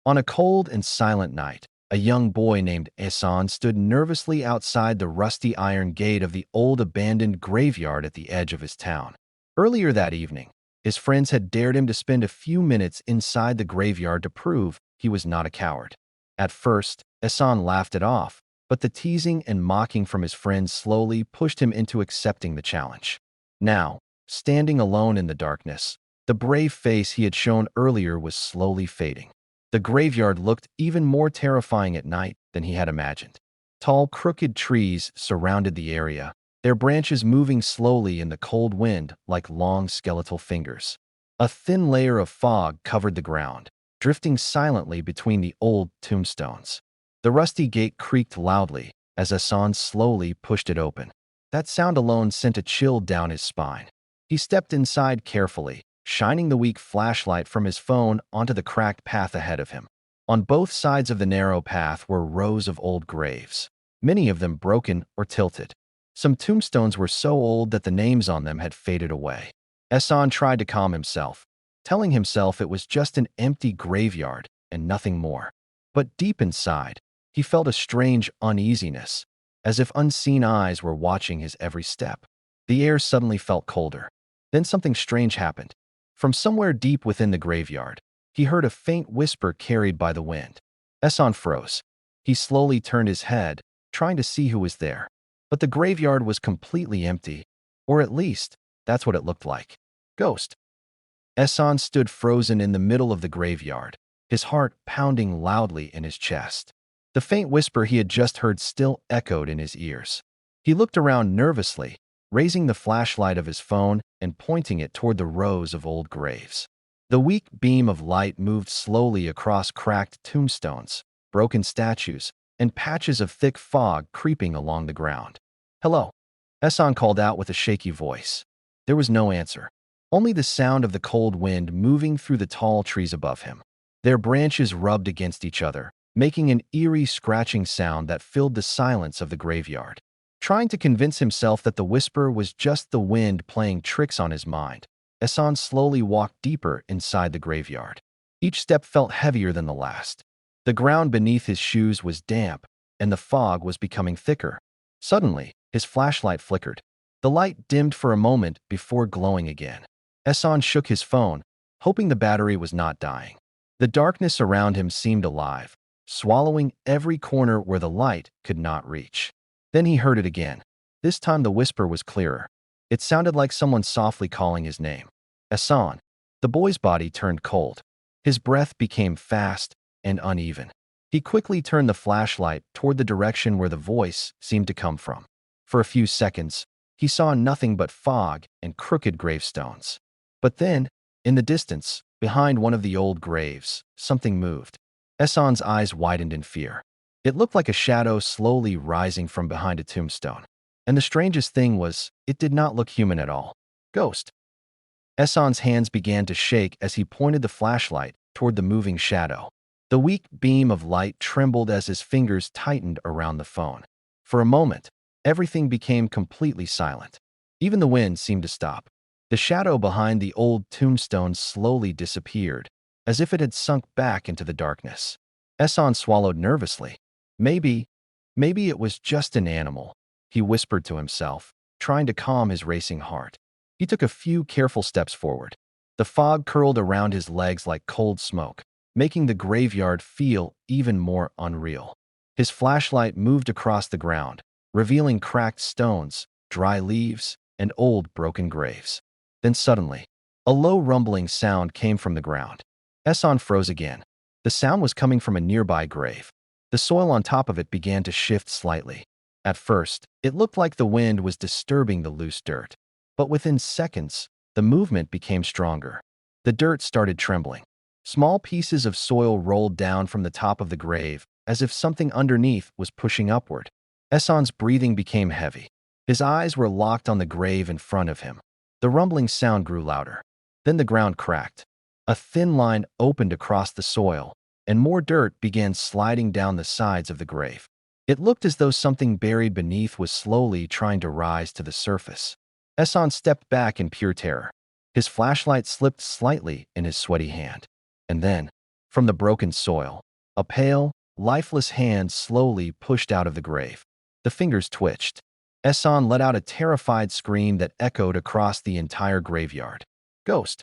On a cold and silent night, a young boy named Esan stood nervously outside the rusty iron gate of the old abandoned graveyard at the edge of his town. Earlier that evening, his friends had dared him to spend a few minutes inside the graveyard to prove he was not a coward. At first, Esan laughed it off, but the teasing and mocking from his friends slowly pushed him into accepting the challenge. Now, standing alone in the darkness, the brave face he had shown earlier was slowly fading. The graveyard looked even more terrifying at night than he had imagined. Tall, crooked trees surrounded the area, their branches moving slowly in the cold wind like long skeletal fingers. A thin layer of fog covered the ground, drifting silently between the old tombstones. The rusty gate creaked loudly as Hassan slowly pushed it open. That sound alone sent a chill down his spine. He stepped inside carefully, shining the weak flashlight from his phone onto the cracked path ahead of him. On both sides of the narrow path were rows of old graves, many of them broken or tilted. Some tombstones were so old that the names on them had faded away. Hassan tried to calm himself, telling himself it was just an empty graveyard and nothing more. But deep inside, he felt a strange uneasiness, as if unseen eyes were watching his every step. The air suddenly felt colder. Then something strange happened. From somewhere deep within the graveyard, he heard a faint whisper carried by the wind. Hassan froze. He slowly turned his head, trying to see who was there. But the graveyard was completely empty, or at least, that's what it looked like. Ghost. Hassan stood frozen in the middle of the graveyard, his heart pounding loudly in his chest. The faint whisper he had just heard still echoed in his ears. He looked around nervously, raising the flashlight of his phone and pointing it toward the rows of old graves. The weak beam of light moved slowly across cracked tombstones, broken statues, and patches of thick fog creeping along the ground. "Hello," Hassan called out with a shaky voice. There was no answer, only the sound of the cold wind moving through the tall trees above him. Their branches rubbed against each other, making an eerie scratching sound that filled the silence of the graveyard. Trying to convince himself that the whisper was just the wind playing tricks on his mind, Hassan slowly walked deeper inside the graveyard. Each step felt heavier than the last. The ground beneath his shoes was damp, and the fog was becoming thicker. Suddenly, his flashlight flickered. The light dimmed for a moment before glowing again. Hassan shook his phone, hoping the battery was not dying. The darkness around him seemed alive, swallowing every corner where the light could not reach. Then he heard it again. This time the whisper was clearer. It sounded like someone softly calling his name. Hassan. The boy's body turned cold. His breath became fast and uneven. He quickly turned the flashlight toward the direction where the voice seemed to come from. For a few seconds, he saw nothing but fog and crooked gravestones. But then, in the distance, behind one of the old graves, something moved. Hassan's eyes widened in fear. It looked like a shadow slowly rising from behind a tombstone. And the strangest thing was, it did not look human at all. Ghost. Hassan's hands began to shake as he pointed the flashlight toward the moving shadow. The weak beam of light trembled as his fingers tightened around the phone. For a moment, everything became completely silent. Even the wind seemed to stop. The shadow behind the old tombstone slowly disappeared, as if it had sunk back into the darkness. Hassan swallowed nervously. Maybe it was just an animal, he whispered to himself, trying to calm his racing heart. He took a few careful steps forward. The fog curled around his legs like cold smoke, making the graveyard feel even more unreal. His flashlight moved across the ground, revealing cracked stones, dry leaves, and old broken graves. Then suddenly, a low rumbling sound came from the ground. Hassan froze again. The sound was coming from a nearby grave. The soil on top of it began to shift slightly. At first, it looked like the wind was disturbing the loose dirt. But within seconds, the movement became stronger. The dirt started trembling. Small pieces of soil rolled down from the top of the grave, as if something underneath was pushing upward. Hassan's breathing became heavy. His eyes were locked on the grave in front of him. The rumbling sound grew louder. Then the ground cracked. A thin line opened across the soil, and more dirt began sliding down the sides of the grave. It looked as though something buried beneath was slowly trying to rise to the surface. Hassan stepped back in pure terror. His flashlight slipped slightly in his sweaty hand. And then, From the broken soil, a pale, lifeless hand slowly pushed out of the grave. The fingers twitched. Esan let out a terrified scream that echoed across the entire graveyard. Ghost!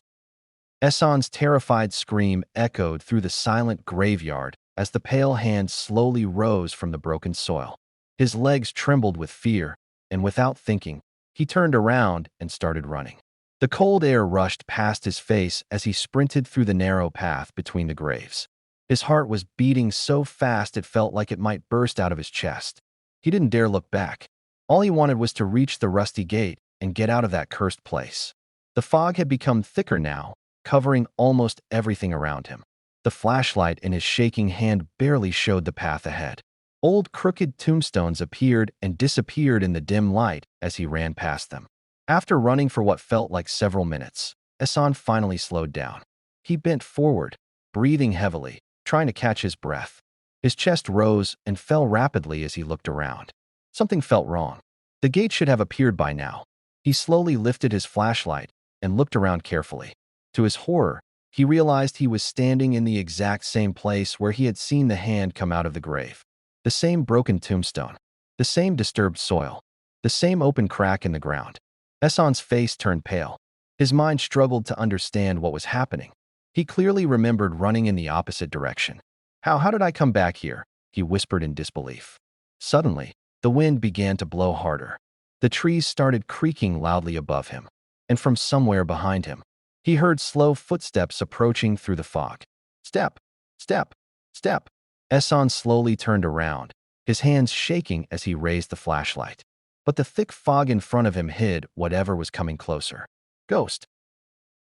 Esan's terrified scream echoed through the silent graveyard as the pale hand slowly rose from the broken soil. His legs trembled with fear, and without thinking, he turned around and started running. The cold air rushed past his face as he sprinted through the narrow path between the graves. His heart was beating so fast it felt like it might burst out of his chest. He didn't dare look back. All he wanted was to reach the rusty gate and get out of that cursed place. The fog had become thicker now, covering almost everything around him. The flashlight in his shaking hand barely showed the path ahead. Old crooked tombstones appeared and disappeared in the dim light as he ran past them. After running for what felt like several minutes, Esan finally slowed down. He bent forward, breathing heavily, trying to catch his breath. His chest rose and fell rapidly as he looked around. Something felt wrong. The gate should have appeared by now. He slowly lifted his flashlight and looked around carefully. To his horror, he realized he was standing in the exact same place where he had seen the hand come out of the grave. The same broken tombstone, the same disturbed soil, the same open crack in the ground. Esan's face turned pale. His mind struggled to understand what was happening. He clearly remembered running in the opposite direction. How did I come back here? He whispered in disbelief. Suddenly, the wind began to blow harder. The trees started creaking loudly above him, and from somewhere behind him, he heard slow footsteps approaching through the fog. Step, step, step. Esan slowly turned around, his hands shaking as he raised the flashlight. But the thick fog in front of him hid whatever was coming closer. Ghost!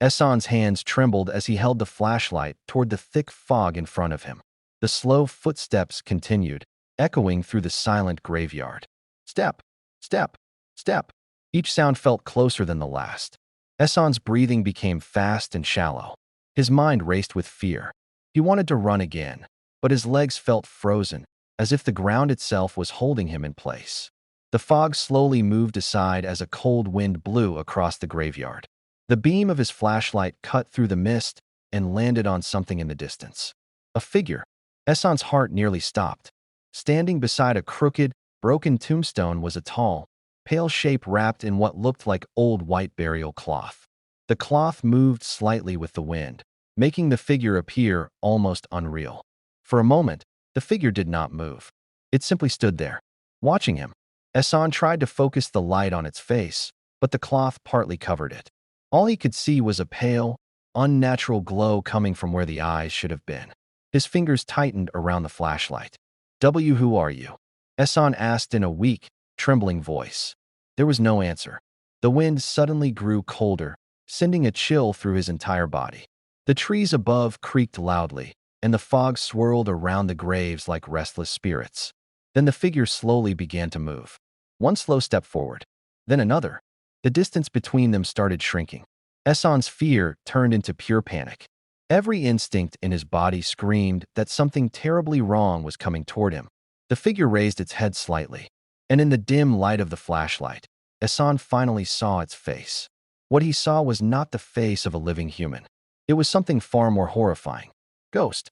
Esan's hands trembled as he held the flashlight toward the thick fog in front of him. The slow footsteps continued, echoing through the silent graveyard. Step, step, step. Each sound felt closer than the last. Esan's breathing became fast and shallow. His mind raced with fear. He wanted to run again, but his legs felt frozen, as if the ground itself was holding him in place. The fog slowly moved aside as a cold wind blew across the graveyard. The beam of his flashlight cut through the mist and landed on something in the distance. A figure. Esan's heart nearly stopped. Standing beside a crooked, broken tombstone was a tall, pale shape wrapped in what looked like old white burial cloth. The cloth moved slightly with the wind, making the figure appear almost unreal. For a moment, the figure did not move. It simply stood there, watching him. Esan tried to focus the light on its face, but the cloth partly covered it. All he could see was a pale, unnatural glow coming from where the eyes should have been. His fingers tightened around the flashlight. Who are you? Esan asked in a weak, trembling voice. There was no answer. The wind suddenly grew colder, sending a chill through his entire body. The trees above creaked loudly, and the fog swirled around the graves like restless spirits. Then the figure slowly began to move. One slow step forward, then another. The distance between them started shrinking. Esan's fear turned into pure panic. Every instinct in his body screamed that something terribly wrong was coming toward him. The figure raised its head slightly, and in the dim light of the flashlight, Esan finally saw its face. What he saw was not the face of a living human. It was something far more horrifying. Ghost.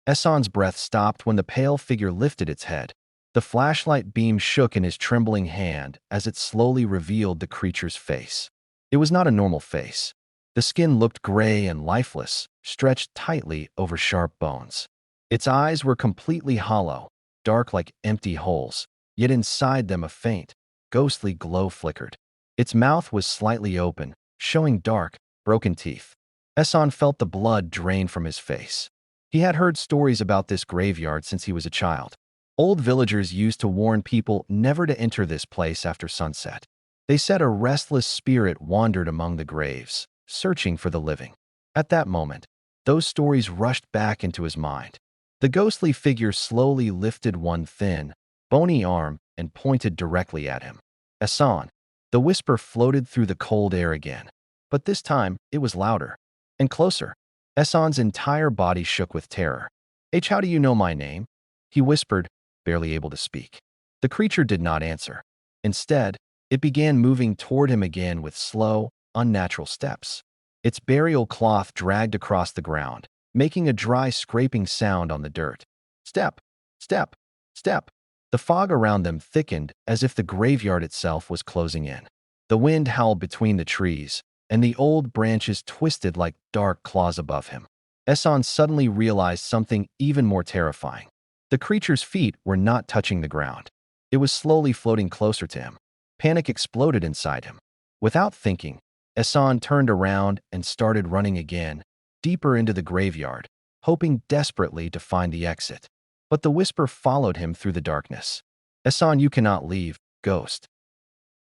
Esan's breath stopped when the pale figure lifted its head. The flashlight beam shook in his trembling hand as it slowly revealed the creature's face. It was not a normal face. The skin looked gray and lifeless, stretched tightly over sharp bones. Its eyes were completely hollow, dark like empty holes, yet inside them a faint, ghostly glow flickered. Its mouth was slightly open, showing dark, broken teeth. Esan felt the blood drain from his face. He had heard stories about this graveyard since he was a child. Old villagers used to warn people never to enter this place after sunset. They said a restless spirit wandered among the graves, searching for the living. At that moment, those stories rushed back into his mind. The ghostly figure slowly lifted one thin, bony arm and pointed directly at him. Esan. The whisper floated through the cold air again, but this time it was louder and closer. Esan's entire body shook with terror. How do you know my name? He whispered, barely able to speak. The creature did not answer. Instead, it began moving toward him again with slow, unnatural steps. Its burial cloth dragged across the ground, making a dry scraping sound on the dirt. Step, step, step. The fog around them thickened as if the graveyard itself was closing in. The wind howled between the trees, and the old branches twisted like dark claws above him. Esan suddenly realized something even more terrifying. The creature's feet were not touching the ground. It was slowly floating closer to him. Panic exploded inside him. Without thinking, Esan turned around and started running again, deeper into the graveyard, hoping desperately to find the exit. But the whisper followed him through the darkness. Esan, you cannot leave, ghost.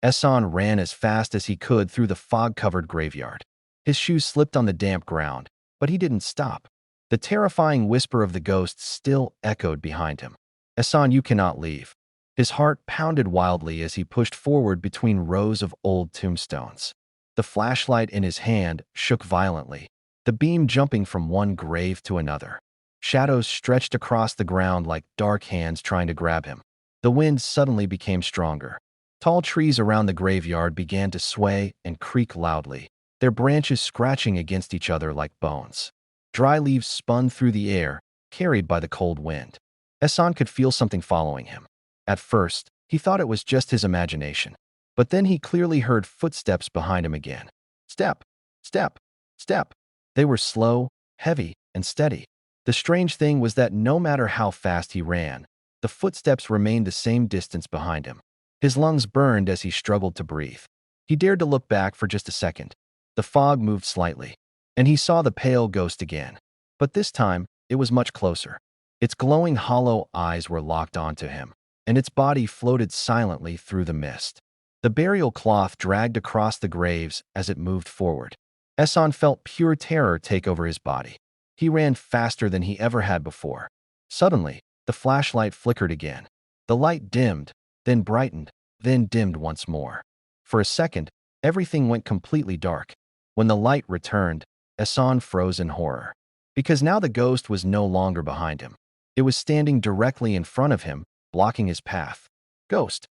Esan ran as fast as he could through the fog-covered graveyard. His shoes slipped on the damp ground, but he didn't stop. The terrifying whisper of the ghost still echoed behind him. Esan, you cannot leave. His heart pounded wildly as he pushed forward between rows of old tombstones. The flashlight in his hand shook violently, the beam jumping from one grave to another. Shadows stretched across the ground like dark hands trying to grab him. The wind suddenly became stronger. Tall trees around the graveyard began to sway and creak loudly, their branches scratching against each other like bones. Dry leaves spun through the air, carried by the cold wind. Esan could feel something following him. At first, he thought it was just his imagination, but then he clearly heard footsteps behind him again. Step, step, step. They were slow, heavy, and steady. The strange thing was that no matter how fast he ran, the footsteps remained the same distance behind him. His lungs burned as he struggled to breathe. He dared to look back for just a second. The fog moved slightly, and he saw the pale ghost again. But this time, it was much closer. Its glowing hollow eyes were locked onto him, and its body floated silently through the mist. The burial cloth dragged across the graves as it moved forward. Esan felt pure terror take over his body. He ran faster than he ever had before. Suddenly, the flashlight flickered again. The light dimmed, then brightened, then dimmed once more. For a second, everything went completely dark. When the light returned, Esan froze in horror. Because now the ghost was no longer behind him. It was standing directly in front of him, blocking his path. Ghost!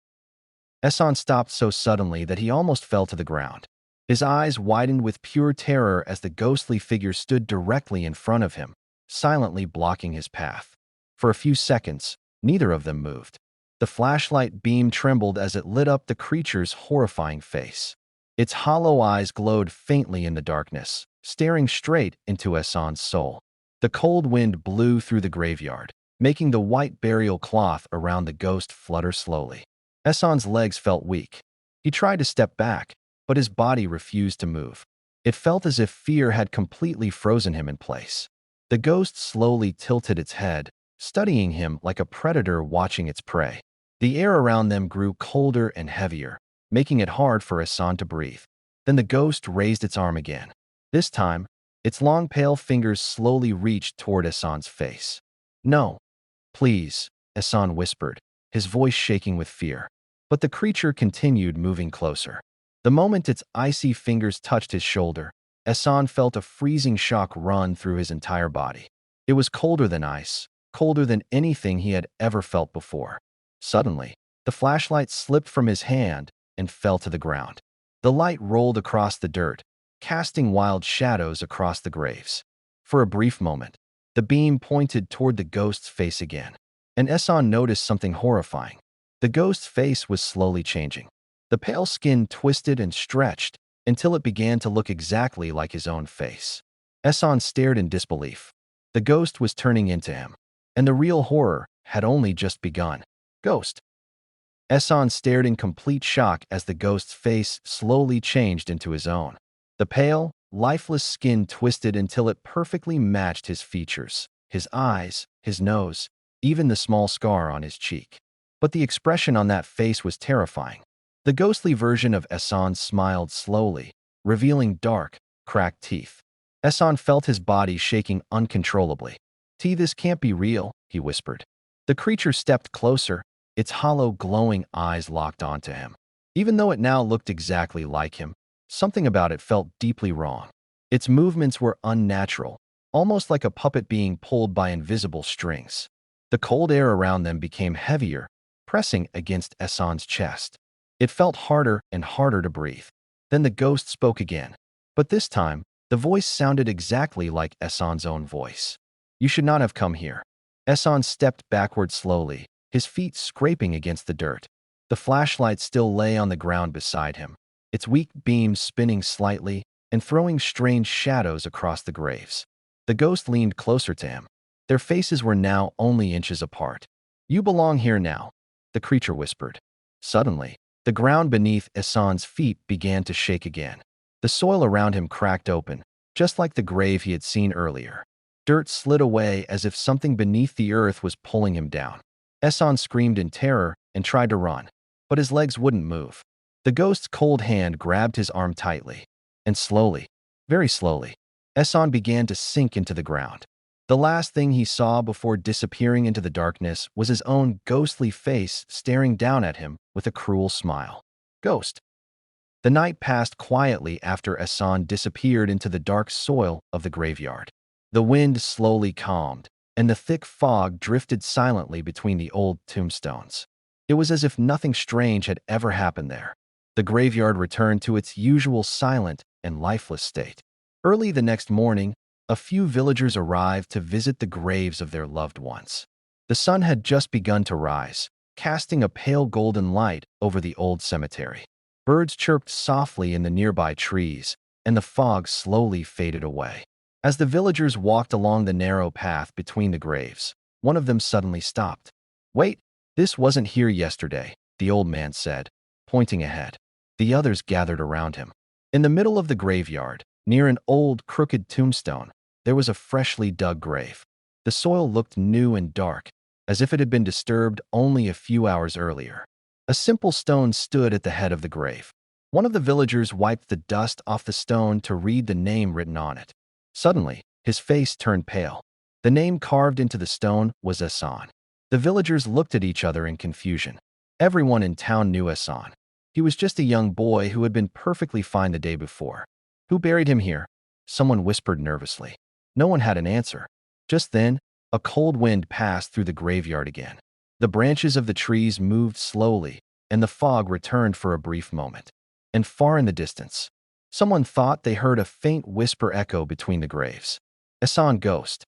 Esan stopped so suddenly that he almost fell to the ground. His eyes widened with pure terror as the ghostly figure stood directly in front of him, silently blocking his path. For a few seconds, neither of them moved. The flashlight beam trembled as it lit up the creature's horrifying face. Its hollow eyes glowed faintly in the darkness, staring straight into Esan's soul. The cold wind blew through the graveyard, making the white burial cloth around the ghost flutter slowly. Esan's legs felt weak. He tried to step back, but his body refused to move. It felt as if fear had completely frozen him in place. The ghost slowly tilted its head, studying him like a predator watching its prey. The air around them grew colder and heavier, making it hard for Esan to breathe. Then the ghost raised its arm again. This time, its long pale fingers slowly reached toward Esan's face. No, please, Esan whispered, his voice shaking with fear. But the creature continued moving closer. The moment its icy fingers touched his shoulder, Esan felt a freezing shock run through his entire body. It was colder than ice, colder than anything he had ever felt before. Suddenly, the flashlight slipped from his hand and fell to the ground. The light rolled across the dirt, casting wild shadows across the graves. For a brief moment, the beam pointed toward the ghost's face again, and Esan noticed something horrifying. The ghost's face was slowly changing. The pale skin twisted and stretched until it began to look exactly like his own face. Esan stared in disbelief. The ghost was turning into him, and the real horror had only just begun. Ghost! Esan stared in complete shock as the ghost's face slowly changed into his own. The pale, lifeless skin twisted until it perfectly matched his features, his eyes, his nose, even the small scar on his cheek. But the expression on that face was terrifying. The ghostly version of Esan smiled slowly, revealing dark, cracked teeth. Esan felt his body shaking uncontrollably. This can't be real," he whispered. The creature stepped closer, its hollow, glowing eyes locked onto him. Even though it now looked exactly like him, something about it felt deeply wrong. Its movements were unnatural, almost like a puppet being pulled by invisible strings. The cold air around them became heavier, pressing against Esan's chest. It felt harder and harder to breathe. Then the ghost spoke again, but this time, The voice sounded exactly like Eson's own voice. You should not have come here. Eson stepped backward slowly, his feet scraping against the dirt. The flashlight still lay on the ground beside him, its weak beams spinning slightly and throwing strange shadows across the graves. The ghost leaned closer to him. Their faces were now only inches apart. You belong here now, the creature whispered. Suddenly, the ground beneath Eson's feet began to shake again. The soil around him cracked open, just like the grave he had seen earlier. Dirt slid away as if something beneath the earth was pulling him down. Eson screamed in terror and tried to run, but his legs wouldn't move. The ghost's cold hand grabbed his arm tightly, and slowly, very slowly, Eson began to sink into the ground. The last thing he saw before disappearing into the darkness was his own ghostly face staring down at him with a cruel smile. Ghost. The night passed quietly after Eson disappeared into the dark soil of the graveyard. The wind slowly calmed, and the thick fog drifted silently between the old tombstones. It was as if nothing strange had ever happened there. The graveyard returned to its usual silent and lifeless state. Early the next morning, a few villagers arrived to visit the graves of their loved ones. The sun had just begun to rise, casting a pale golden light over the old cemetery. Birds chirped softly in the nearby trees, and the fog slowly faded away. As the villagers walked along the narrow path between the graves, one of them suddenly stopped. Wait, this wasn't here yesterday, the old man said, pointing ahead. The others gathered around him. In the middle of the graveyard, near an old, crooked tombstone, there was a freshly dug grave. The soil looked new and dark, as if it had been disturbed only a few hours earlier. A simple stone stood at the head of the grave. One of the villagers wiped the dust off the stone to read the name written on it. Suddenly, his face turned pale. The name carved into the stone was Eson. The villagers looked at each other in confusion. Everyone in town knew Eson. He was just a young boy who had been perfectly fine the day before. Who buried him here? Someone whispered nervously. No one had an answer. Just then, a cold wind passed through the graveyard again. The branches of the trees moved slowly, and the fog returned for a brief moment. And far in the distance, someone thought they heard a faint whisper echo between the graves. Eson Ghost.